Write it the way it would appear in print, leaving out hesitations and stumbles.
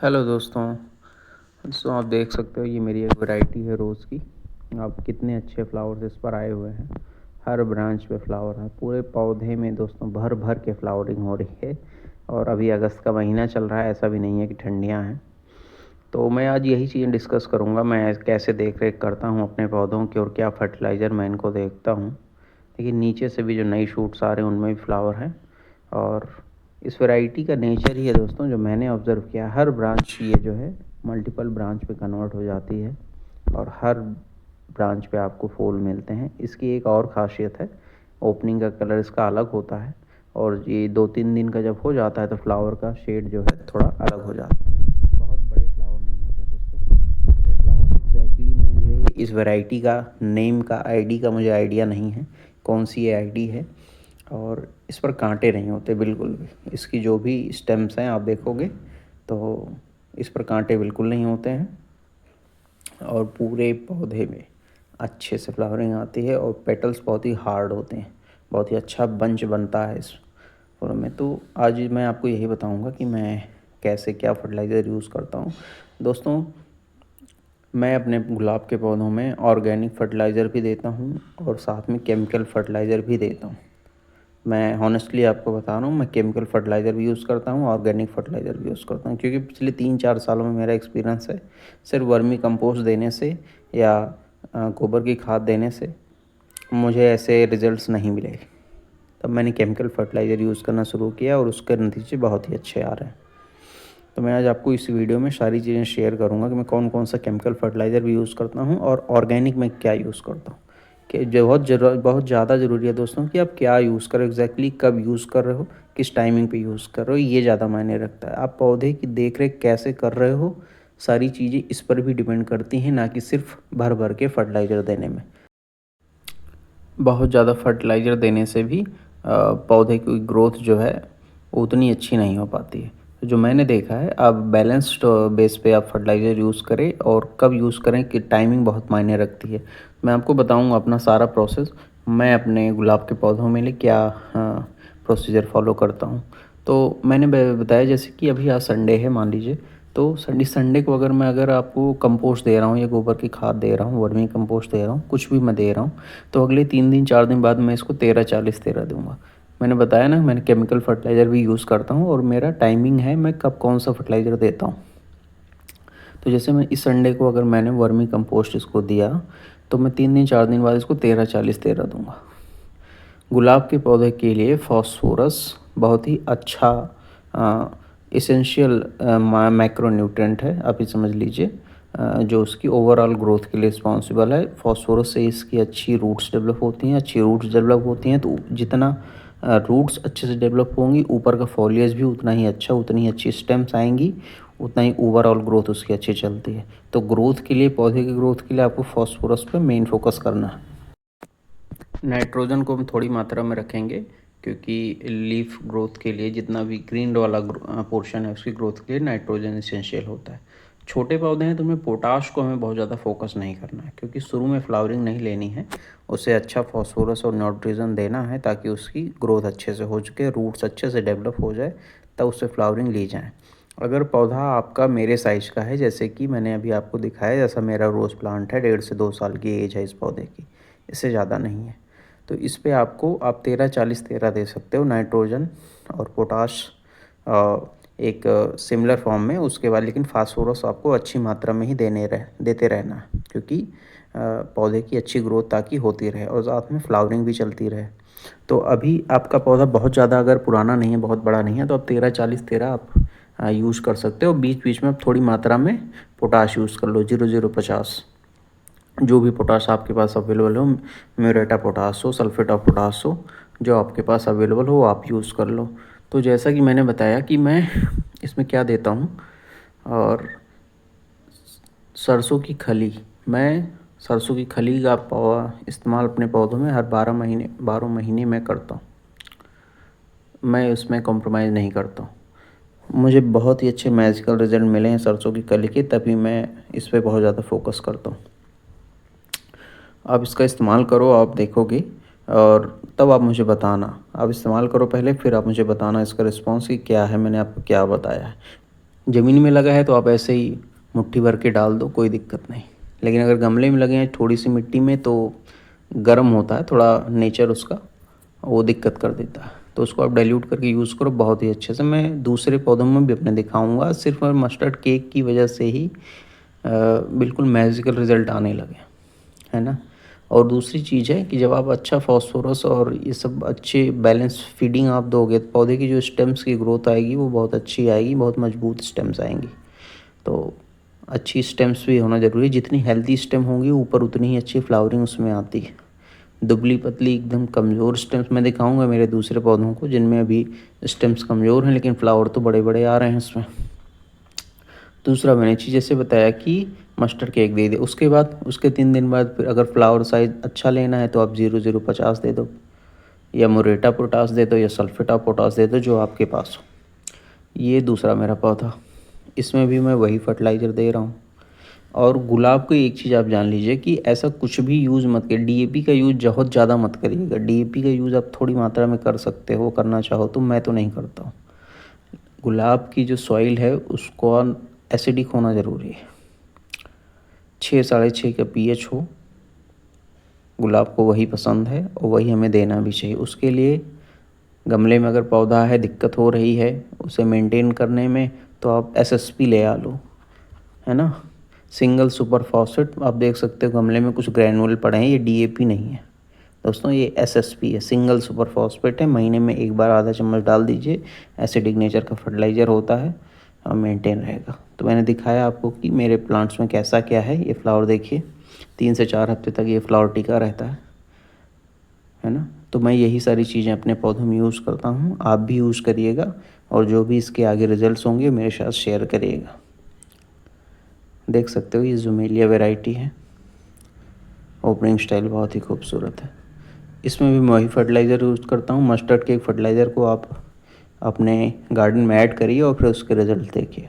Hello दोस्तों आप देख सकते हो ये मेरी एक वैरायटी है रोज़ की। आप कितने अच्छे फ्लावर्स इस पर आए हुए हैं। हर ब्रांच पे फ्लावर है, पूरे पौधे में दोस्तों भर भर के फ्लावरिंग हो रही है। और अभी अगस्त का महीना चल रहा है, ऐसा भी नहीं है कि ठंडियाँ हैं। तो मैं आज यही चीज़ें डिस्कस करूँगा, मैं कैसे देख रेख करता हूँ अपने पौधों की और क्या फर्टिलाइज़र मैं इनको देखता हूँ। देखिए नीचे से भी जो नई शूट्स आ रहे हैं उनमें भी फ्लावर हैं। और इस वैरायटी का नेचर ही है दोस्तों, जो मैंने ऑब्ज़र्व किया, हर ब्रांच ये जो है मल्टीपल ब्रांच पे कन्वर्ट हो जाती है और हर ब्रांच पे आपको फूल मिलते हैं। इसकी एक और ख़ासियत है, ओपनिंग का कलर इसका अलग होता है और ये 2-3 दिन का जब हो जाता है तो फ्लावर का शेड जो है थोड़ा अलग हो जाता है। बहुत बड़े फ्लावर नहीं होते दोस्तों, छोटे फ्लावर। एग्जैक्टली मुझे इस वैरायटी का नेम का आईडी का मुझे आइडिया नहीं है कौन सी ये आईडी है। और इस पर कांटे नहीं होते बिल्कुल भी। इसकी जो भी स्टेम्स हैं आप देखोगे तो इस पर कांटे बिल्कुल नहीं होते हैं और पूरे पौधे में अच्छे से फ्लावरिंग आती है और पेटल्स बहुत ही हार्ड होते हैं, बहुत ही अच्छा बंच बनता है इस फूलों में। तो आज मैं आपको यही बताऊंगा कि मैं कैसे क्या फर्टिलाइज़र यूज़ करता हूँ। दोस्तों मैं अपने गुलाब के पौधों में ऑर्गेनिक फर्टिलाइज़र भी देता हूँ और साथ में केमिकल फर्टिलाइज़र भी देता हूँ। मैं हॉनेस्टली आपको बता रहा हूँ, मैं केमिकल फर्टिलाइज़र भी यूज़ करता हूँ, ऑर्गेनिक फर्टिलाइज़र भी यूज़ करता हूँ, क्योंकि पिछले 3-4 सालों में मेरा एक्सपीरियंस है सिर्फ वर्मी कंपोस्ट देने से या गोबर की खाद देने से मुझे ऐसे रिज़ल्ट्स नहीं मिले। तब मैंने केमिकल फर्टिलाइज़र यूज़ करना शुरू किया और उसके नतीजे बहुत ही अच्छे आ रहे हैं। तो मैं आज आपको इस वीडियो में सारी चीज़ें शेयर करूँगा कि मैं कौन कौन सा केमिकल फर्टिलाइज़र भी यूज़ करता हूँ और ऑर्गेनिक में क्या यूज़ करता हूँ। कि जो बहुत ज़्यादा ज़रूरी है दोस्तों कि आप क्या यूज़ करो, एग्जैक्टली कब यूज़ कर रहे हो, किस टाइमिंग पे यूज़ कर रहे हो, ये ज़्यादा मायने रखता है। आप पौधे की देख रेख कैसे कर रहे हो, सारी चीज़ें इस पर भी डिपेंड करती हैं, ना कि सिर्फ भर भर के फर्टिलाइज़र देने में। बहुत ज़्यादा फर्टिलाइज़र देने से भी पौधे की ग्रोथ जो है वो उतनी अच्छी नहीं हो पाती है। तो जो मैंने देखा है, आप बैलेंस्ड बेस पे आप फर्टिलाइज़र यूज़ करें और कब यूज़ करें कि टाइमिंग बहुत मायने रखती है। मैं आपको बताऊंगा अपना सारा प्रोसेस, मैं अपने गुलाब के पौधों में लिए क्या प्रोसीजर फॉलो करता हूँ। तो मैंने बताया जैसे कि अभी आज संडे है मान लीजिए, तो संडे को अगर आपको कंपोस्ट दे रहा हूँ या गोबर की खाद दे रहा हूँ, वर्मी कंपोस्ट दे रहा हूँ, कुछ भी मैं दे रहा हूँ, तो अगले 3-4 दिन बाद मैं इसको 13-40-13 दूंगा। मैंने बताया ना, मैंने केमिकल फर्टिलाइज़र भी यूज़ करता हूँ और मेरा टाइमिंग है मैं कब कौन सा फर्टिलाइज़र देता हूँ। तो जैसे मैं इस संडे को अगर मैंने वर्मी कंपोस्ट इसको दिया तो मैं 3-4 दिन बाद इसको 13-40-13 दूंगा। गुलाब के पौधे के लिए फॉस्फोरस बहुत ही अच्छा इसेंशियल मैक्रोन्यूट्रेंट है, आप ये समझ लीजिए, जो उसकी ओवरऑल ग्रोथ के लिए रिस्पॉन्सिबल है। फॉस्फोरस से इसकी अच्छी रूट्स डेवलप होती हैं, अच्छी रूट्स डेवलप होती हैं तो जितना रूट्स अच्छे से डेवलप होंगी, ऊपर का फॉलिएज भी उतना ही अच्छा, उतनी ही अच्छी स्टेम्स आएंगी, उतना ही ओवरऑल ग्रोथ उसकी अच्छी चलती है। तो ग्रोथ के लिए, पौधे की ग्रोथ के लिए आपको फॉस्फोरस पे मेन फोकस करना है। नाइट्रोजन को हम थोड़ी मात्रा में रखेंगे, क्योंकि लीफ ग्रोथ के लिए जितना भी ग्रीन वाला पोर्शन है उसकी ग्रोथ के लिए नाइट्रोजन इसेंशियल होता है। छोटे पौधे हैं तो उनमें पोटाश को हमें बहुत ज़्यादा फोकस नहीं करना है, क्योंकि शुरू में फ्लावरिंग नहीं लेनी है, उसे अच्छा फॉस्फोरस और नाइट्रोजन देना है ताकि उसकी ग्रोथ अच्छे से हो सके, रूट्स अच्छे से डेवलप हो जाए, तब उससे फ्लावरिंग ली जाए। अगर पौधा आपका मेरे साइज़ का है, जैसे कि मैंने अभी आपको दिखाया, जैसा मेरा रोज़ प्लांट है, 1.5 से 2 साल की एज है इस पौधे की, इससे ज़्यादा नहीं है, तो इस पे आपको आप 13-40-13 दे सकते हो नाइट्रोजन और पोटाश एक सिमिलर फॉर्म में उसके बाद। लेकिन फास्फोरस आपको अच्छी मात्रा में ही देते रहना है, क्योंकि पौधे की अच्छी ग्रोथ ताकि होती रहे और साथ में फ्लावरिंग भी चलती रहे। तो अभी आपका पौधा बहुत ज़्यादा अगर पुराना नहीं है, बहुत बड़ा नहीं है, तो आप 13-40-13 आप यूज़ कर सकते हो। बीच बीच में आप थोड़ी मात्रा में पोटाश यूज़ कर लो, 0.050, जो भी पोटाश आपके पास अवेलेबल हो, म्यूरेट ऑफ पोटाश हो, सल्फेट ऑफ पोटाश हो, जो आपके पास अवेलेबल हो आप यूज़ कर लो। तो जैसा कि मैंने बताया कि मैं इसमें क्या देता हूँ, और सरसों की खली, मैं सरसों की खली का इस्तेमाल अपने पौधों में हर 12 महीने में करता हूँ। मैं उसमें कॉम्प्रोमाइज़ नहीं करता हूँ। मुझे बहुत ही अच्छे मैजिकल रिजल्ट मिले हैं सरसों की कली के, तभी मैं इस पर बहुत ज़्यादा फोकस करता हूँ। आप इसका इस्तेमाल करो, आप देखोगे और तब आप मुझे बताना। आप इस्तेमाल करो पहले, फिर आप मुझे बताना इसका रिस्पॉन्स कि क्या है, मैंने आपको क्या बताया है। ज़मीन में लगा है तो आप ऐसे ही मुट्ठी भर के डाल दो, कोई दिक्कत नहीं। लेकिन अगर गमले में लगे हैं थोड़ी सी मिट्टी में तो गर्म होता है थोड़ा नेचर उसका, वो दिक्कत कर देता है। तो उसको आप डाइल्यूट करके यूज़ करो बहुत ही अच्छे से। मैं दूसरे पौधों में भी अपने दिखाऊंगा, सिर्फ मस्टर्ड केक की वजह से ही बिल्कुल मैजिकल रिज़ल्ट आने लगे, है ना। और दूसरी चीज़ है कि जब आप अच्छा फॉस्फोरस और ये सब अच्छे बैलेंस फीडिंग आप दोगे तो पौधे की जो स्टेम्स की ग्रोथ आएगी वो बहुत अच्छी आएगी, बहुत मजबूत स्टेम्स आएंगी। तो अच्छी स्टेम्स भी होना ज़रूरी है, जितनी हेल्दी स्टेम होंगी ऊपर उतनी ही अच्छी फ्लावरिंग उसमें आती है। दुबली पतली एकदम कमज़ोर स्टेम्स मैं दिखाऊंगा मेरे दूसरे पौधों को जिनमें अभी स्टेम्स कमज़ोर हैं लेकिन फ्लावर तो बड़े बड़े आ रहे हैं इसमें। दूसरा मैंने चीज़ जैसे बताया कि मस्टर्ड केक दे दे, उसके बाद उसके 3 दिन बाद फिर अगर फ्लावर साइज़ अच्छा लेना है तो आप 0050 दे दो, या मोरेटा पोटास दे दो, या सल्फेटा पोटास दे दो, जो आपके पास हो। ये दूसरा मेरा पौधा, इसमें भी मैं वही फर्टिलाइज़र दे रहा हूँ। और गुलाब की एक चीज़ आप जान लीजिए कि ऐसा कुछ भी यूज़ मत करिए, डीएपी का यूज़ बहुत ज़्यादा मत करिएगा। डीएपी का यूज़ आप थोड़ी मात्रा में कर सकते हो, करना चाहो तो, मैं तो नहीं करता हूँ। गुलाब की जो सॉइल है उसको एसिडिक होना ज़रूरी है, 6 6.5 का पीएच हो। गुलाब को वही पसंद है और वही हमें देना भी चाहिए। उसके लिए गमले में अगर पौधा है दिक्कत हो रही है उसे मेंटेन करने में तो आप एसएसपी ले आ लो, है ना। सिंगल सुपर फॉस्फेट आप देख सकते हो गमले में कुछ ग्रैनुअल पड़े हैं, ये डीएपी नहीं है दोस्तों, ये एसएसपी है, सिंगल सुपर फॉस्फेट है। महीने में एक बार आधा चम्मच डाल दीजिए, एसिडिक नेचर का फर्टिलाइज़र होता है और मेंटेन रहेगा। तो मैंने दिखाया आपको कि मेरे प्लांट्स में कैसा क्या है। ये फ्लावर देखिए 3 से 4 हफ्ते तक ये फ्लावर टिका रहता है ना। तो मैं यही सारी चीज़ें अपने पौधों में यूज़ करता हूँ, आप भी यूज़ करिएगा और जो भी इसके आगे रिजल्ट्स होंगे मेरे साथ शेयर करिएगा। देख सकते हो ये ज़ुमेलिया वैरायटी है, ओपनिंग स्टाइल बहुत ही खूबसूरत है। इसमें भी मैं वही फर्टिलाइज़र यूज़ करता हूँ, मस्टर्ड केक फर्टिलाइज़र को आप अपने गार्डन में ऐड करिए और फिर उसके रिज़ल्ट देखिए।